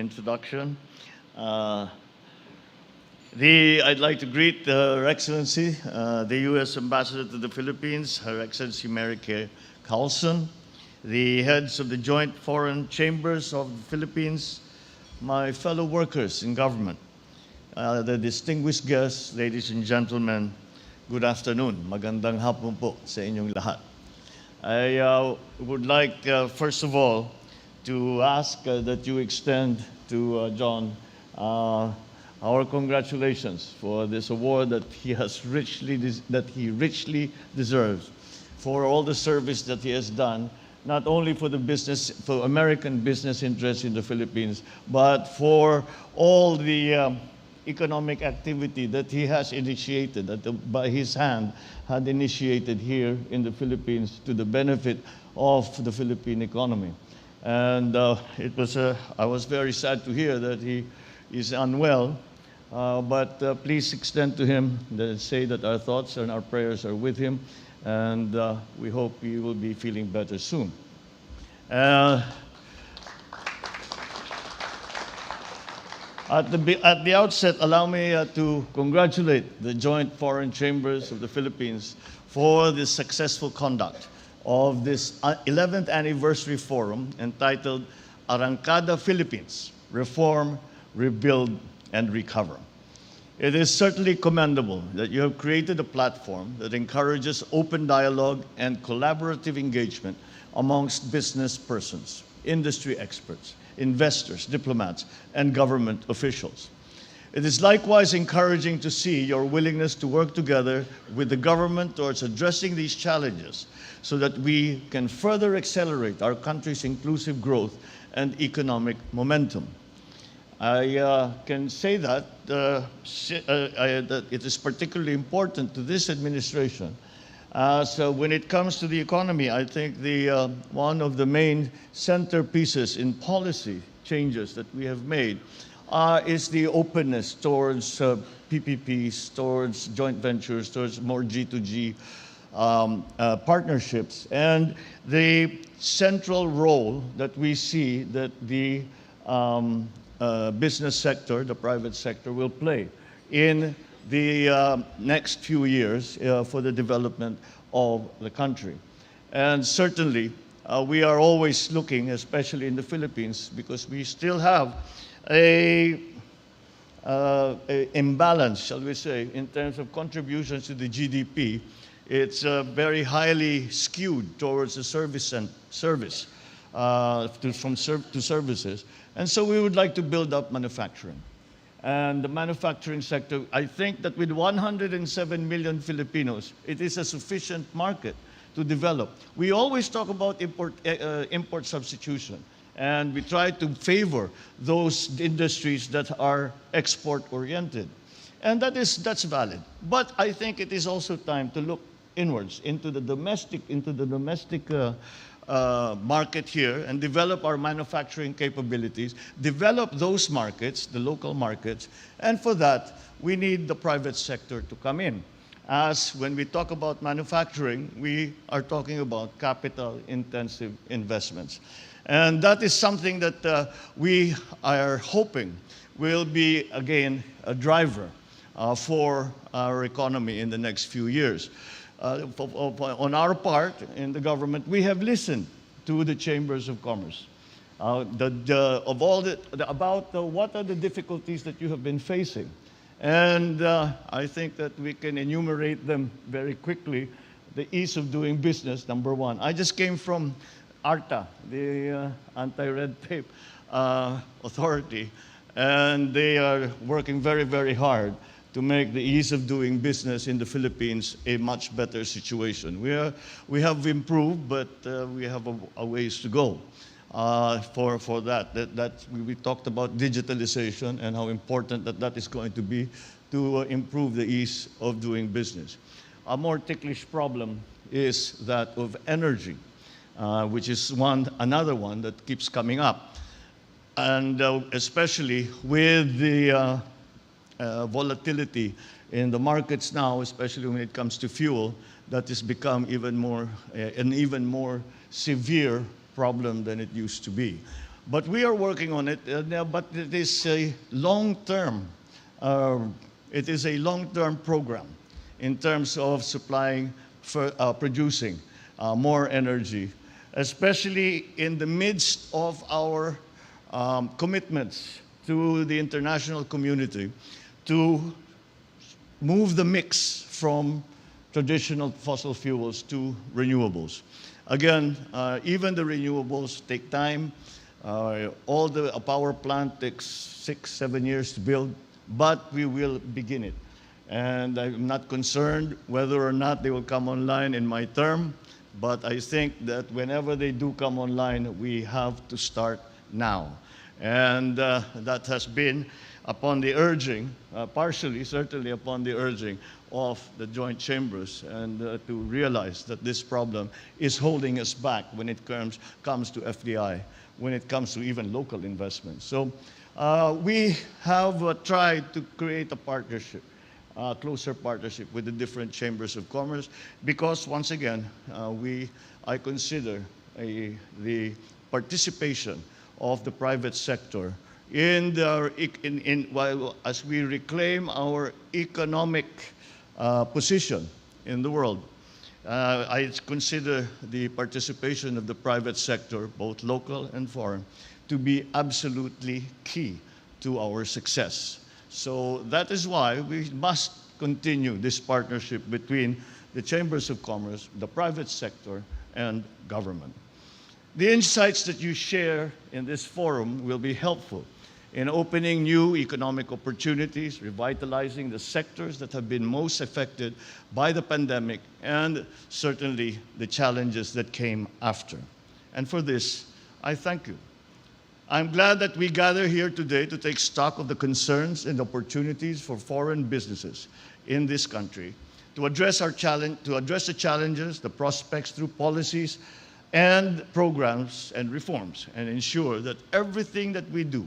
introduction. Uh, I'd like to greet Her Excellency, the U.S. Ambassador to the Philippines, Her Excellency Mary Kay Carlson, the heads of the Joint Foreign Chambers of the Philippines, my fellow workers in government, the distinguished guests, ladies and gentlemen, good afternoon. Magandang hapon po sa inyong lahat. I would like, first of all, to ask that you extend to John our congratulations for this award that he richly deserves for all the service that he has done, not only for for American business interests in the Philippines, but for all the economic activity that he has initiated, that by his hand had initiated here in the Philippines to the benefit of the Philippine economy. And I was very sad to hear that he is unwell, but please extend to him, say that our thoughts and our prayers are with him, and we hope he will be feeling better soon. At the outset, allow me to congratulate the Joint Foreign Chambers of the Philippines for the successful conduct of this 11th Anniversary Forum entitled Arangkada Philippines, Reform, Rebuild, and Recover. It is certainly commendable that you have created a platform that encourages open dialogue and collaborative engagement amongst business persons, industry experts, investors, diplomats, and government officials. It is likewise encouraging to see your willingness to work together with the government towards addressing these challenges so that we can further accelerate our country's inclusive growth and economic momentum. I can say that it is particularly important to this administration. So when it comes to the economy, I think one of the main centerpieces in policy changes that we have made is the openness towards PPPs, towards joint ventures, towards more G2G partnerships, and the central role that we see that the business sector, the private sector, will play in the next few years for the development of the country. And certainly, we are always looking, especially in the Philippines, because we still have a imbalance, shall we say, in terms of contributions to the GDP. It's very highly skewed towards the services. And so we would like to build up manufacturing. And the manufacturing sector, I think that with 107 million Filipinos, it is a sufficient market to develop. We always talk about import substitution, and we try to favor those industries that are export-oriented. And that's valid. But I think it is also time to look inwards into the domestic market here and develop our manufacturing capabilities, develop those markets, the local markets, and for that, we need the private sector to come in. As when we talk about manufacturing, we are talking about capital-intensive investments. And that is something that we are hoping will be, again, a driver for our economy in the next few years. On our part in the government, we have listened to the chambers of commerce about what are the difficulties that you have been facing. And I think that we can enumerate them very quickly. The ease of doing business, number one. I just came from ARTA, the anti-red tape authority, and they are working very, very hard to make the ease of doing business in the Philippines a much better situation. We have improved, but we have a ways to go for that. We talked about digitalization and how important that is going to be to improve the ease of doing business. A more ticklish problem is that of energy, which is another one that keeps coming up. And especially with the volatility in the markets now, especially when it comes to fuel, that has become an even more severe problem than it used to be. But we are working on it, but it is a long-term, it is a long-term program in terms of supplying, producing more energy, especially in the midst of our commitments to the international community to move the mix from traditional fossil fuels to renewables. Again, even the renewables take time. All the power plant takes 6-7 years to build, but we will begin it. And I'm not concerned whether or not they will come online in my term, but I think that whenever they do come online, we have to start now. And that has been upon the urging, partially, certainly upon the urging of the joint chambers, and to realize that this problem is holding us back when it comes to FDI, when it comes to even local investments. So we have tried to create a partnership, closer partnership with the different chambers of commerce, because once again, I consider the participation of the private sector as we reclaim our economic position in the world. I consider the participation of the private sector, both local and foreign, to be absolutely key to our success. So that is why we must continue this partnership between the chambers of commerce, the private sector, and government. The insights that you share in this forum will be helpful in opening new economic opportunities, revitalizing the sectors that have been most affected by the pandemic, and certainly the challenges that came after. And for this, I thank you. I'm glad that we gather here today to take stock of the concerns and opportunities for foreign businesses in this country, to address the challenges, the prospects through policies and programs and reforms, and ensure that everything that we do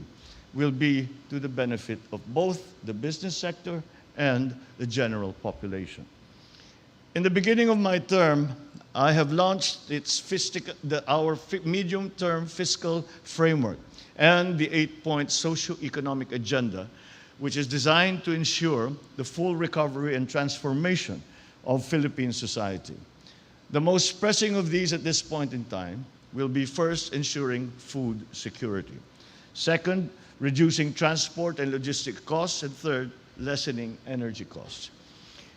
will be to the benefit of both the business sector and the general population. In the beginning of my term, I have launched our medium-term fiscal framework and the 8-point socio-economic agenda, which is designed to ensure the full recovery and transformation of Philippine society. The most pressing of these at this point in time will be, first, ensuring food security. Second, reducing transport and logistic costs, and third, lessening energy costs.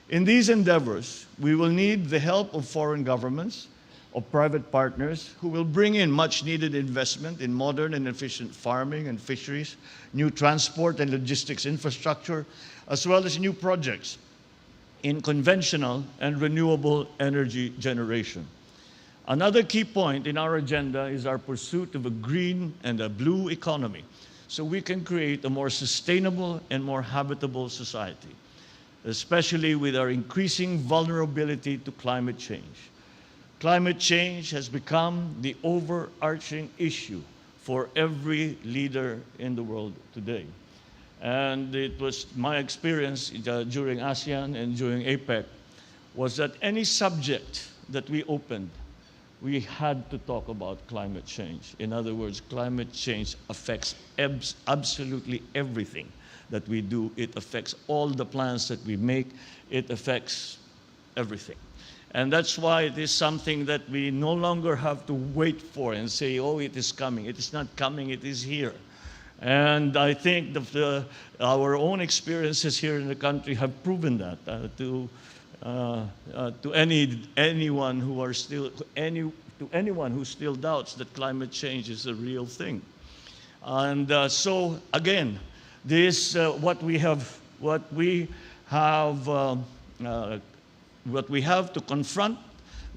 In these endeavors, we will need the help of foreign governments, of private partners who will bring in much needed investment in modern and efficient farming and fisheries, new transport and logistics infrastructure, as well as new projects in conventional and renewable energy generation. Another key point in our agenda is our pursuit of a green and a blue economy, so we can create a more sustainable and more habitable society, especially with our increasing vulnerability to climate change. Climate change has become the overarching issue for every leader in the world today. And it was my experience during ASEAN and during APEC was that any subject that we opened, we had to talk about climate change. In other words, climate change affects absolutely everything that we do. It affects all the plans that we make. It affects everything. And that's why it is something that we no longer have to wait for and say, oh, it is coming. It is not coming, it is here. And I think our own experiences here in the country have proven that to anyone who still doubts that climate change is a real thing. And so again, this what we have to confront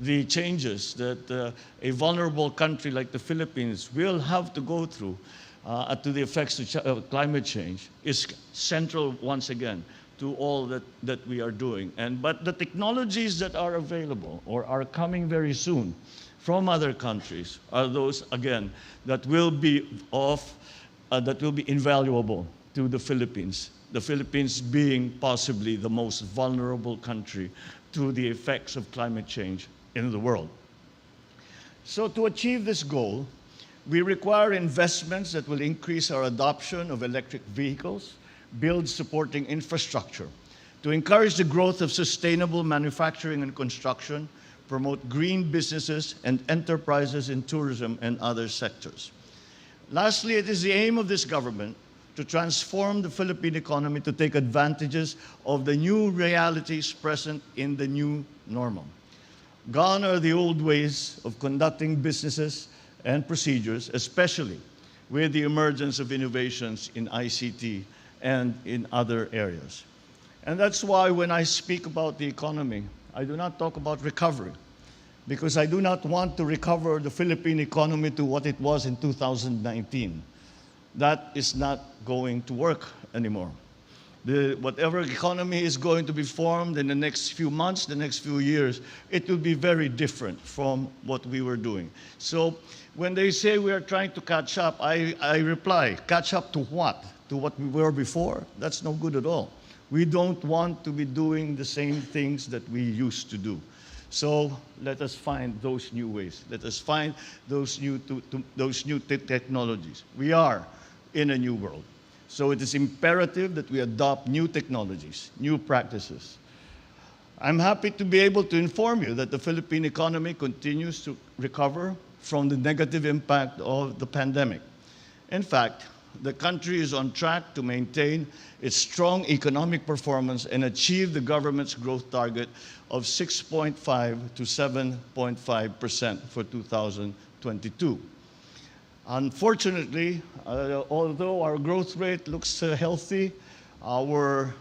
the changes that a vulnerable country like the Philippines will have to go through to the effects of climate change is central once again to all that we are doing. But the technologies that are available or are coming very soon from other countries are those, again, that will be invaluable to the Philippines being possibly the most vulnerable country to the effects of climate change in the world. So to achieve this goal, We require investments that will increase our adoption of electric vehicles, build supporting infrastructure, to encourage the growth of sustainable manufacturing and construction, promote green businesses and enterprises in tourism and other sectors. Lastly, it is the aim of this government to transform the Philippine economy to take advantages of the new realities present in the new normal. Gone are the old ways of conducting businesses and procedures, especially with the emergence of innovations in ICT and in other areas. And that's why when I speak about the economy, I do not talk about recovery, because I do not want to recover the Philippine economy to what it was in 2019. That is not going to work anymore. Whatever economy is going to be formed in the next few months, the next few years, it will be very different from what we were doing. So when they say we are trying to catch up, I reply, catch up to what? To what we were before? That's no good at all. We don't want to be doing the same things that we used to do. So let us find those new ways. Let us find those new technologies. We are in a new world. So it is imperative that we adopt new technologies, new practices. I'm happy to be able to inform you that the Philippine economy continues to recover from the negative impact of the pandemic. In fact, the country is on track to maintain its strong economic performance and achieve the government's growth target of 6.5 to 7.5% for 2022. Unfortunately, although our growth rate looks healthy, our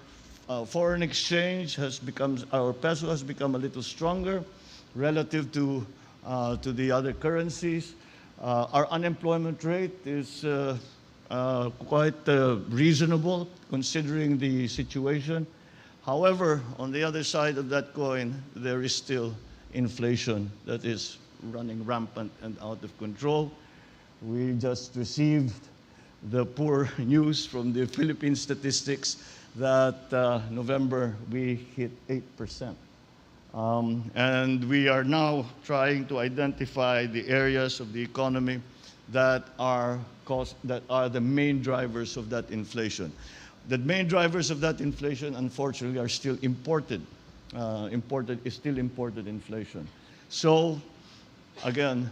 foreign exchange has become, our peso has become a little stronger relative to the other currencies. Our unemployment rate is quite reasonable considering the situation. However, on the other side of that coin, there is still inflation that is running rampant and out of control. We just received the poor news from the Philippine statistics that November we hit 8%. And we are now trying to identify the areas of the economy that are the main drivers of that inflation. The main drivers of that inflation, unfortunately, are still imported. Still imported inflation. So, again,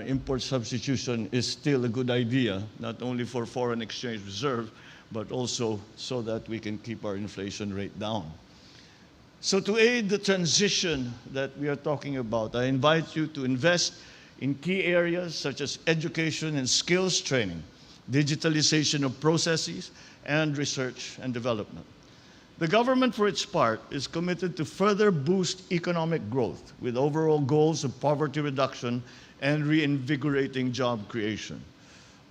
import substitution is still a good idea, not only for foreign exchange reserve, but also so that we can keep our inflation rate down. So to aid the transition that we are talking about, I invite you to invest in key areas such as education and skills training, digitalization of processes, and research and development. The government, for its part, is committed to further boost economic growth with overall goals of poverty reduction and reinvigorating job creation.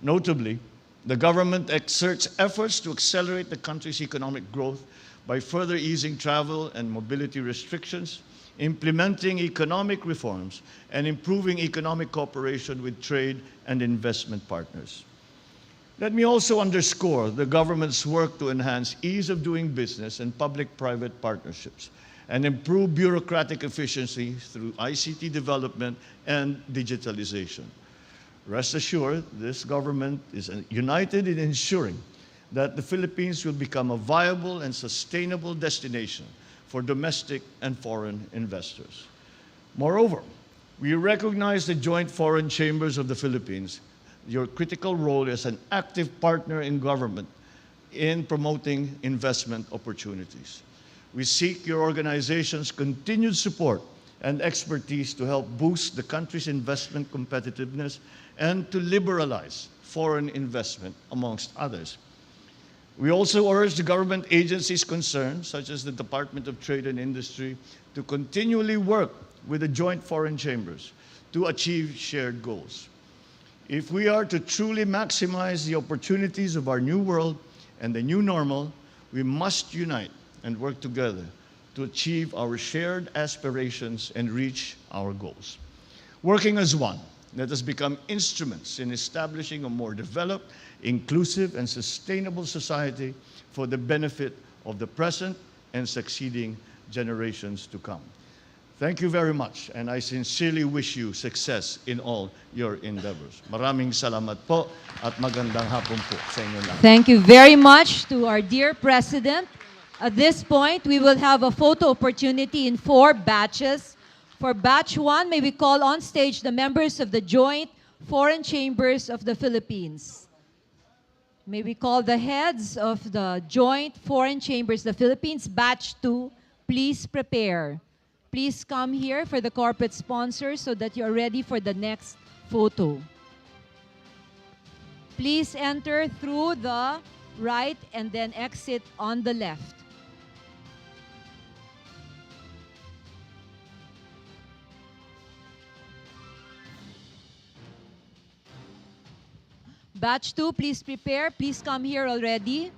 Notably, the government exerts efforts to accelerate the country's economic growth by further easing travel and mobility restrictions, implementing economic reforms, and improving economic cooperation with trade and investment partners. Let me also underscore the government's work to enhance ease of doing business and public-private partnerships and improve bureaucratic efficiency through ICT development and digitalization. Rest assured, this government is united in ensuring that the Philippines will become a viable and sustainable destination for domestic and foreign investors. Moreover, we recognize the joint foreign chambers of the Philippines, your critical role as an active partner in government in promoting investment opportunities. We seek your organization's continued support and expertise to help boost the country's investment competitiveness and to liberalize foreign investment, amongst others. We also urge the government agencies concerned, such as the Department of Trade and Industry, to continually work with the joint foreign chambers to achieve shared goals. If we are to truly maximize the opportunities of our new world and the new normal, we must unite and work together to achieve our shared aspirations and reach our goals. Working as one, let us become instruments in establishing a more developed, inclusive, and sustainable society for the benefit of the present and succeeding generations to come. Thank you very much, and I sincerely wish you success in all your endeavors. Maraming salamat po at magandang hapon po sa inyo lahat. Thank you very much to our dear President. At this point, we will have a photo opportunity in 4 batches. For batch 1, may we call on stage the members of the Joint Foreign Chambers of the Philippines. May we call the heads of the Joint Foreign Chambers of the Philippines, batch 2, please prepare. Please come here for the corporate sponsors so that you're ready for the next photo. Please enter through the right and then exit on the left. Batch 2, please prepare. Please come here already.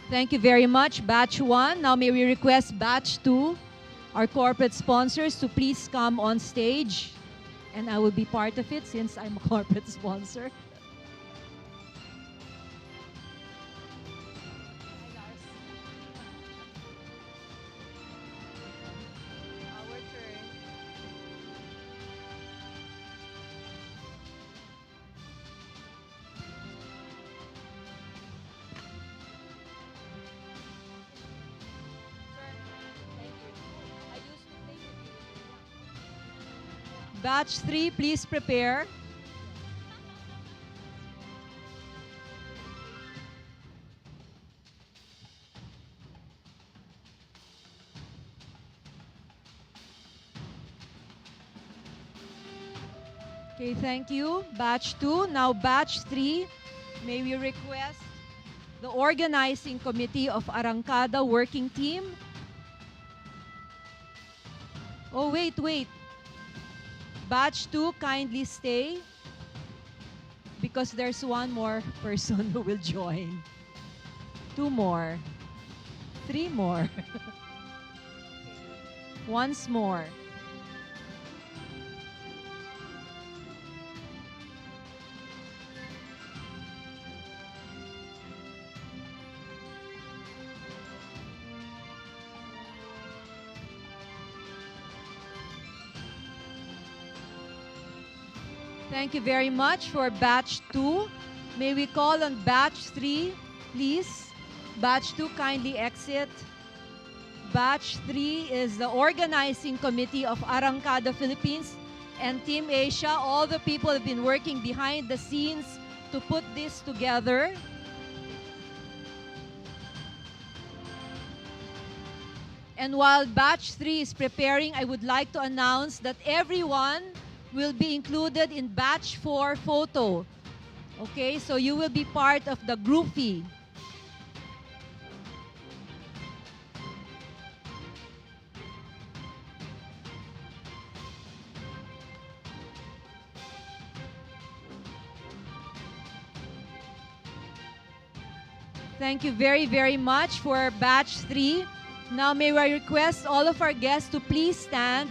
Thank you very much, Batch 1. Now may we request Batch 2, our corporate sponsors, to please come on stage. And I will be part of it since I'm a corporate sponsor. Batch 3, please prepare. Okay, thank you. Batch 2. Now batch 3, may we request the organizing committee of Arangkada working team. Oh, wait. Batch 2, kindly stay because there's one more person who will join. 2 more. 3 more. Once more. Thank you very much for batch 2. May we call on batch 3, please. Batch 2, kindly exit. Batch 3 is the organizing committee of Arangkada Philippines and Team Asia. All the people have been working behind the scenes to put this together. And while batch 3 is preparing, I would like to announce that everyone will be included in batch 4 photo. Okay, so you will be part of the groupie. Thank you very, very much for batch 3. Now may I request all of our guests to please stand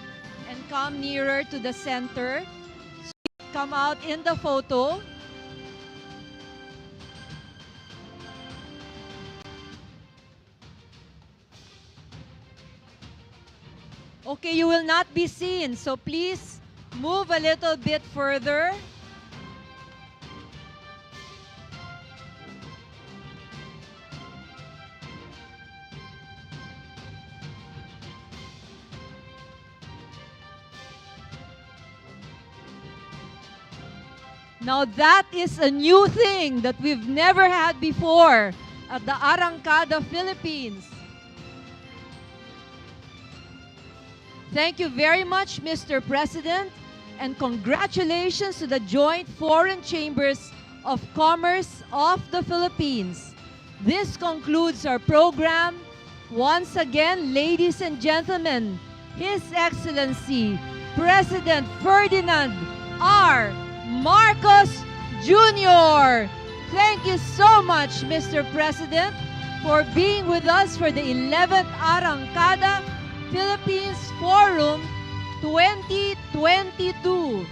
and come nearer to the center. So come out in the photo. Okay, you will not be seen, so please move a little bit further. Now that is a new thing that we've never had before at the Arangkada, Philippines. Thank you very much, Mr. President, and congratulations to the Joint Foreign Chambers of Commerce of the Philippines. This concludes our program. Once again, ladies and gentlemen, His Excellency President Ferdinand R. Marcos Jr. Thank you so much, Mr. President, for being with us for the 11th Arangkada Philippines Forum 2022.